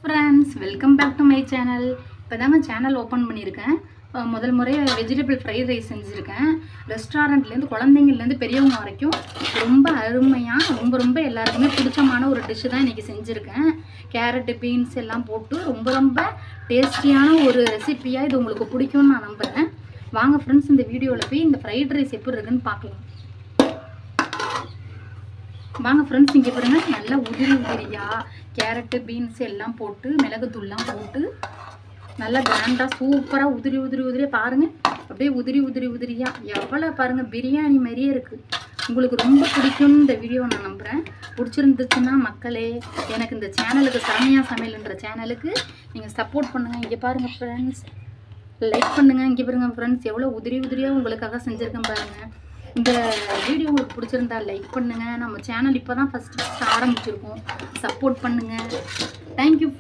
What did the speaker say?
Friends, welcome back to my channel. இப்போ தாங்க channel open பண்ணியிருக்கேன். முதல் முறையாக வெஜிடபிள் ஃப்ரைட் ரைஸ் செஞ்சுருக்கேன். ரெஸ்டாரண்ட்லேருந்து குழந்தைங்கள்லேருந்து பெரியவங்க வரைக்கும் ரொம்ப அருமையாக ரொம்ப எல்லாருக்குமே பிடிச்சமான ஒரு டிஷ்ஷு தான் இன்றைக்கி செஞ்சுருக்கேன். கேரட்டு, பீன்ஸ் எல்லாம் போட்டு ரொம்ப டேஸ்டியான ஒரு ரெசிப்பியாக இது உங்களுக்கு பிடிக்கும்னு நான் நம்புகிறேன். வாங்க ஃப்ரெண்ட்ஸ், இந்த வீடியோவில் போய் இந்த ஃப்ரைட் ரைஸ் எப்படி இருக்குன்னு பார்க்கலாம். வாங்க ஃப்ரெண்ட்ஸ், இங்கே பாருங்கள், நல்லா உதிரியாக கேரட்டு, பீன்ஸ் எல்லாம் போட்டு மிளகுத்தூள்லாம் போட்டு நல்லா கிராண்டாக சூப்பராக உதிரியாக பாருங்கள். அப்படியே உதிரியாக எவ்வளோ பாருங்கள், பிரியாணி மாதிரியே இருக்குது. உங்களுக்கு ரொம்ப பிடிக்கும்னு இந்த வீடியோ நான் நம்புகிறேன். பிடிச்சிருந்துச்சுன்னா மக்களே, எனக்கு இந்த சேனலுக்கு சரண்யா சமையல்ன்ற சேனலுக்கு நீங்கள் சப்போர்ட் பண்ணுங்கள். இங்கே பாருங்கள் ஃப்ரெண்ட்ஸ், லைக் பண்ணுங்கள். இங்கே பாருங்கள் ஃப்ரெண்ட்ஸ், எவ்வளோ உதிரியாக உங்களுக்காக செஞ்சுருக்கேன் பாருங்கள். இந்த வீடியோ உங்களுக்கு பிடிச்சிருந்தா லைக் பண்ணுங்கள். நம்ம சேனல் இப்போ தான் ஃபஸ்ட்டு ஆரம்பிச்சிருக்கோம். சப்போர்ட் பண்ணுங்கள். தேங்க்யூ.